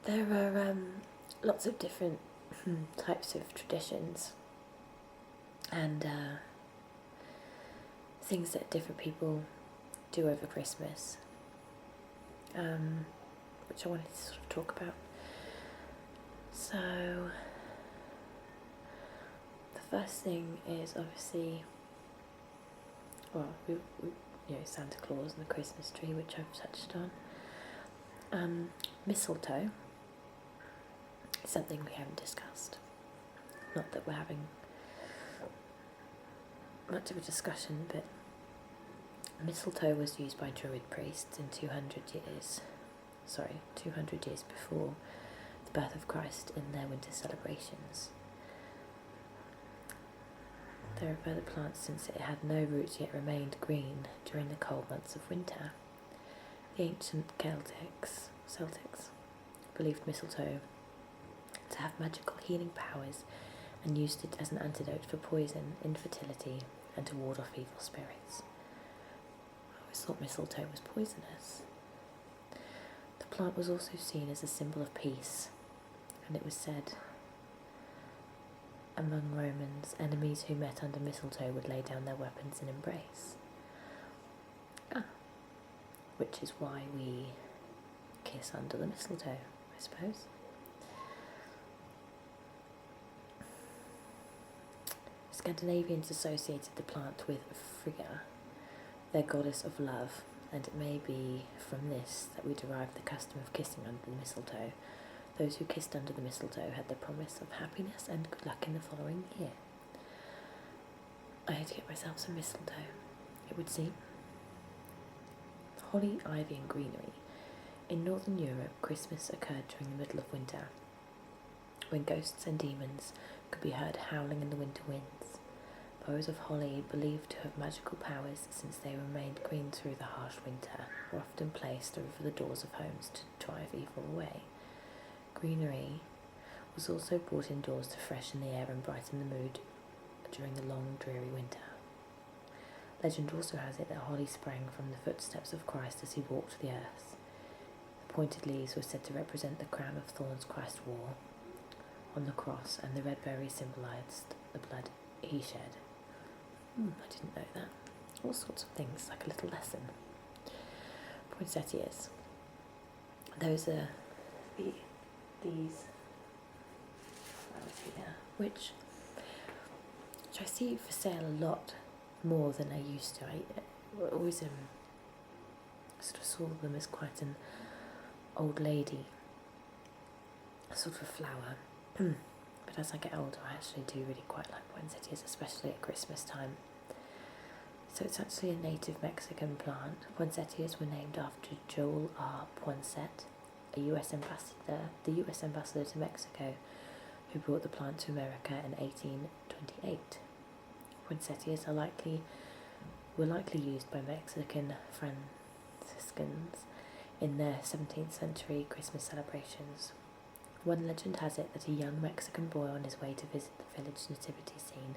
There are lots of different types of traditions and things that different people do over Christmas, which I wanted to sort of talk about. So, the first thing is obviously, well, we Santa Claus and the Christmas tree, which I've touched on. Mistletoe is something we haven't discussed. Not that we're having much of a discussion, but mistletoe was used by Druid priests in 200 years before the birth of Christ in their winter celebrations. There are further plants since it had no roots yet remained green during the cold months of winter. The ancient Celtics believed mistletoe to have magical healing powers and used it as an antidote for poison, infertility, and to ward off evil spirits. I always thought mistletoe was poisonous. The plant was also seen as a symbol of peace, and it was said among Romans, enemies who met under mistletoe would lay down their weapons and embrace. Which is why we kiss under the mistletoe, I suppose. Scandinavians associated the plant with Frigga, their goddess of love, and it may be from this that we derive the custom of kissing under the mistletoe. Those who kissed under the mistletoe had the promise of happiness and good luck in the following year. I had to get myself some mistletoe, it would seem. Holly, ivy and greenery. In Northern Europe, Christmas occurred during the middle of winter, when ghosts and demons could be heard howling in the winter winds. Boughs of holly, believed to have magical powers since they remained green through the harsh winter, were often placed over the doors of homes to drive evil away. Greenery was also brought indoors to freshen the air and brighten the mood during the long, dreary winter. Legend also has it that holly sprang from the footsteps of Christ as he walked the earth. The pointed leaves were said to represent the crown of thorns Christ wore on the cross, and the red berries symbolised the blood he shed. I didn't know that. All sorts of things, like a little lesson. Poinsettias. Those are these flowers here, which I see for sale a lot more than I used to. I always sort of saw them as quite an old lady sort of flower. But as I get older, I actually do really quite like poinsettias, especially at Christmas time. So it's actually a native Mexican plant. Poinsettias were named after Joel R. Poinsett, the US ambassador to Mexico, who brought the plant to America in 1828. Poinsettias were likely used by Mexican Franciscans in their 17th century Christmas celebrations. One legend has it that a young Mexican boy on his way to visit the village nativity scene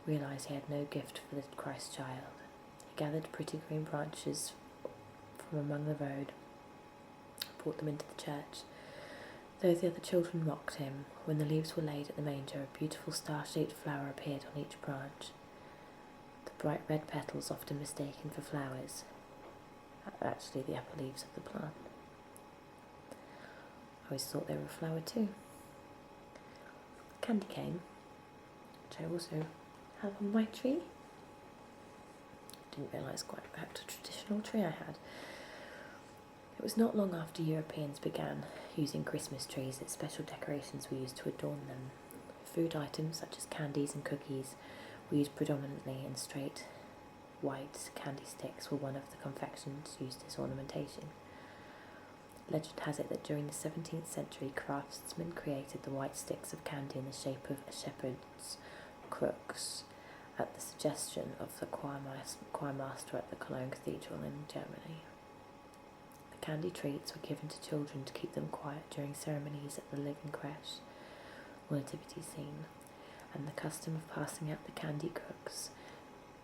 realised he had no gift for the Christ child. He gathered pretty green branches from among the road, brought them into the church. Though the other children mocked him, when the leaves were laid at the manger, a beautiful star-shaped flower appeared on each branch. The bright red petals, often mistaken for flowers, are actually the upper leaves of the plant. I always thought they were a flower too. Candy cane, which I also have on my tree. Didn't realise quite how traditional tree I had. It was not long after Europeans began using Christmas trees that special decorations were used to adorn them. Food items such as candies and cookies were used predominantly, and straight white candy sticks were one of the confections used as ornamentation. Legend has it that during the 17th century, craftsmen created the white sticks of candy in the shape of a shepherd's crooks at the suggestion of the choirmaster at the Cologne Cathedral in Germany. The candy treats were given to children to keep them quiet during ceremonies at the living creche or nativity scene, and the custom of passing out the candy crooks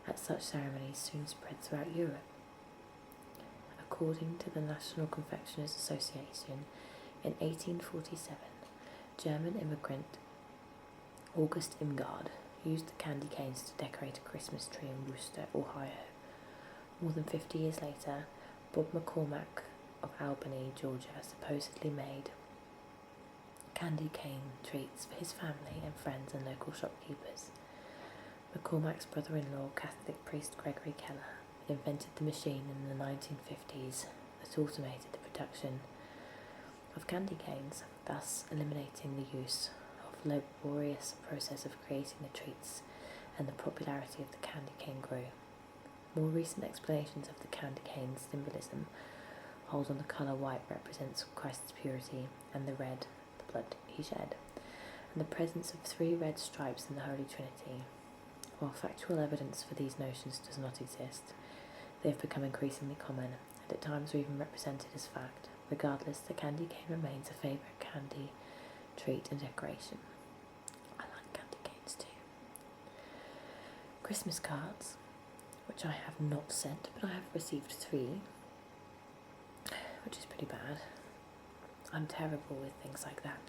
at such ceremonies soon spread throughout Europe. According to the National Confectioners Association, In 1847, German immigrant August Imgard used the candy canes to decorate a Christmas tree in Worcester, Ohio. More than 50 years later, Bob McCormack of Albany, Georgia, supposedly made candy cane treats for his family and friends and local shopkeepers. McCormack's brother-in-law, Catholic priest Gregory Keller, invented the machine in the 1950s that automated the production of candy canes, thus eliminating the use of laborious process of creating the treats, and the popularity of the candy cane grew. More recent explanations of the candy cane's symbolism hold on the colour white represents Christ's purity, and the red, the blood he shed, and the presence of 3 red stripes in the Holy Trinity. While factual evidence for these notions does not exist, they have become increasingly common, and at times are even represented as fact. Regardless, the candy cane remains a favourite candy treat and decoration. I like candy canes too. Christmas cards, which I have not sent, but I have received 3, which is pretty bad. I'm terrible with things like that.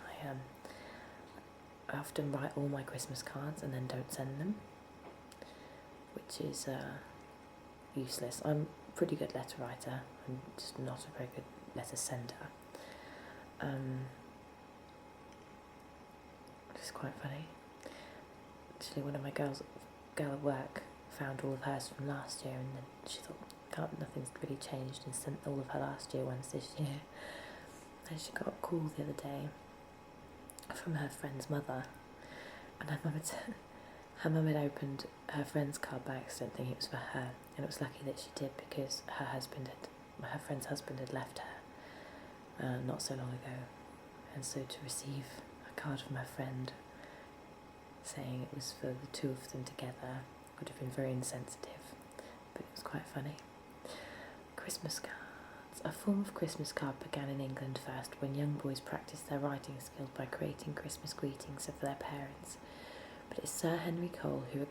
I often write all my Christmas cards and then don't send them, which is useless. I'm a pretty good letter writer. I'm just not a very good letter sender. Which is quite funny. Actually, one of my girl at work found all of hers from last year, and then she thought, nothing's really changed, and sent all of her last year ones this year. And she got a call the other day from her friend's mother, and her mum had opened her friend's card by accident, thinking it was for her, and it was lucky that she did, because her friend's husband had left her not so long ago, and so to receive a card from her friend saying it was for the 2 of them together would have been very insensitive, but it was quite funny. Christmas cards. A form of Christmas card began in England first, when young boys practiced their writing skills by creating Christmas greetings for their parents. But it's Sir Henry Cole who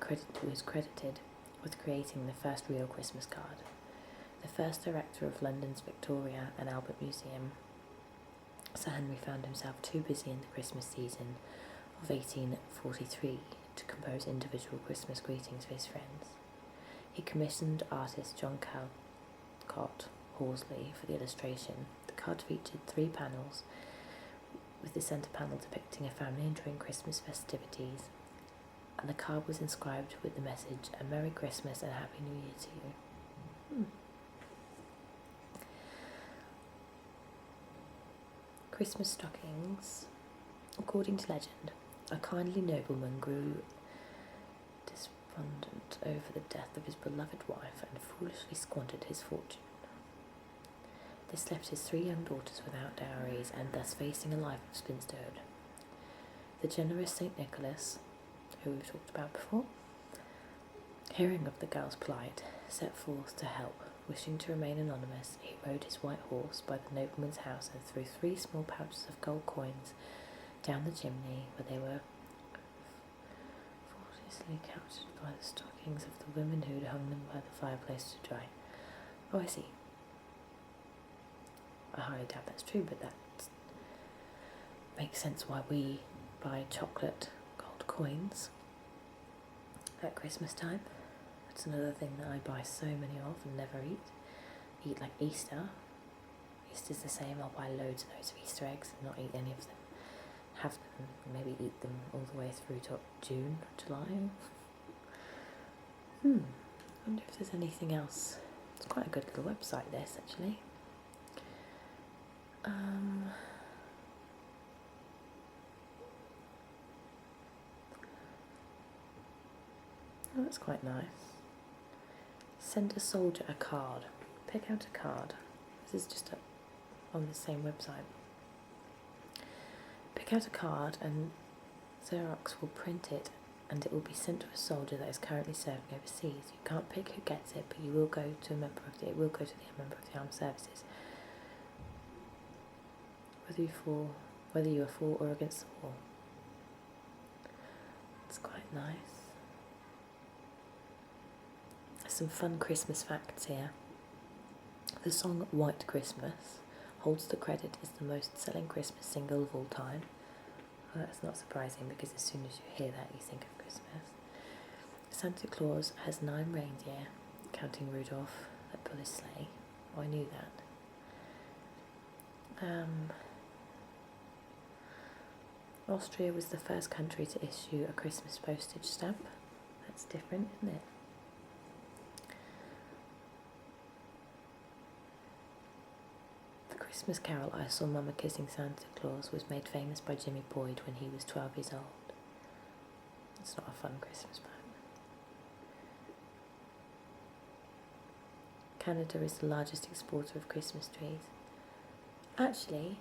is credited with creating the first real Christmas card. The first director of London's Victoria and Albert Museum, Sir Henry found himself too busy in the Christmas season of 1843 to compose individual Christmas greetings for his friends. He commissioned artist John Caldecott Horsley for the illustration. The card featured 3 panels, with the centre panel depicting a family enjoying Christmas festivities, and the card was inscribed with the message, "A Merry Christmas and Happy New Year to you." Christmas stockings. According to legend, a kindly nobleman grew despondent over the death of his beloved wife and foolishly squandered his fortune. This left his 3 young daughters without dowries, and thus facing a life of spinsterhood. The generous St. Nicholas, who we've talked about before, hearing of the girl's plight, set forth to help. Wishing to remain anonymous, he rode his white horse by the nobleman's house and threw 3 small pouches of gold coins down the chimney, where they were fortuitously captured by the stockings of the women who had hung them by the fireplace to dry. Oh, I see. I highly doubt that's true, but that makes sense why we buy chocolate gold coins at Christmas time. That's another thing that I buy so many of and never eat. Eat like Easter. Easter's the same. I'll buy loads and loads of Easter eggs and not eat any of them. Have them, maybe eat them all the way through to June, July. I wonder if there's anything else. It's quite a good little website, this, actually. Oh, that's quite nice. Send a soldier a card. Pick out a card. This is just on the same website. Pick out a card and Xerox will print it, and it will be sent to a soldier that is currently serving overseas. You can't pick who gets it, but it will go to a member of the armed services. Whether you are for or against the war. It's quite nice. There's some fun Christmas facts here. The song White Christmas holds the credit as the most selling Christmas single of all time. Well, that's not surprising because as soon as you hear that, you think of Christmas. Santa Claus has 9 reindeer, counting Rudolph, that pull his sleigh. Oh, I knew that. Austria was the first country to issue a Christmas postage stamp. That's different, isn't it? The Christmas carol I Saw Mama Kissing Santa Claus was made famous by Jimmy Boyd when he was 12 years old. It's not a fun Christmas poem. Canada is the largest exporter of Christmas trees. Actually,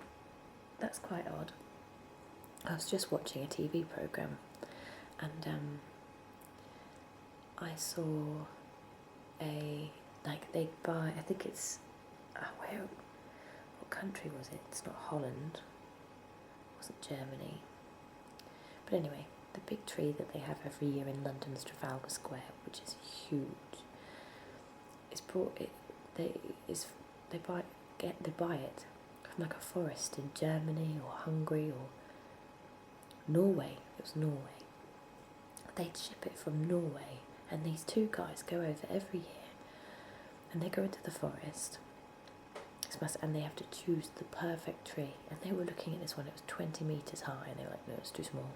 that's quite odd. I was just watching a TV programme and I saw they buy, I think it's, what country was it? It's not Holland, it wasn't Germany. But anyway, the big tree that they have every year in London's Trafalgar Square, which is huge, is they buy it from like a forest in Germany or Hungary or Norway. It was Norway. They'd ship it from Norway, and these 2 guys go over every year, and they go into the forest, and they have to choose the perfect tree. And they were looking at this one; it was 20 meters high, and they were like, "No, it's too small."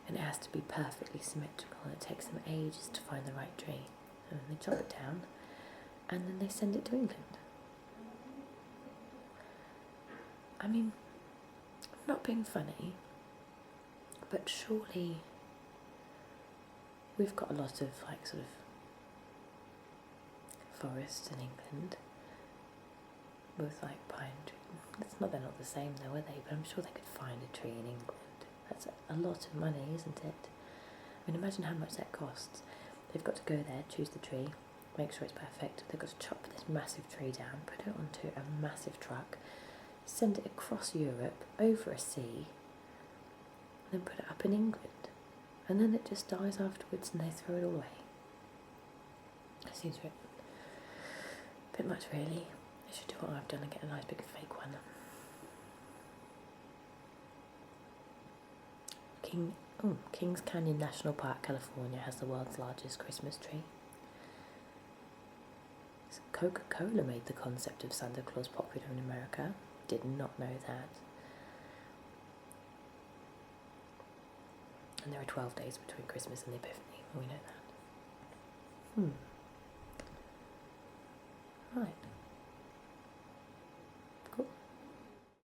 And it has to be perfectly symmetrical, and it takes them ages to find the right tree. And then they chop it down, and then they send it to England. I mean, I'm not being funny, but surely we've got a lot of like sort of forests in England with like pine trees. It's not, they're not the same though, are they? But I'm sure they could find a tree in England. That's a lot of money, isn't it? I mean, imagine how much that costs. They've got to go there, choose the tree, make sure it's perfect. They've got to chop this massive tree down, put it onto a massive truck, send it across Europe, over a sea, and then put it up in England. And then it just dies afterwards and they throw it all away. That seems a bit much, really. I should do what I've done and get a nice big fake one. Kings Canyon National Park, California has the world's largest Christmas tree. So Coca-Cola made the concept of Santa Claus popular in America. Did not know that. And there are 12 days between Christmas and the Epiphany. We know that. Right.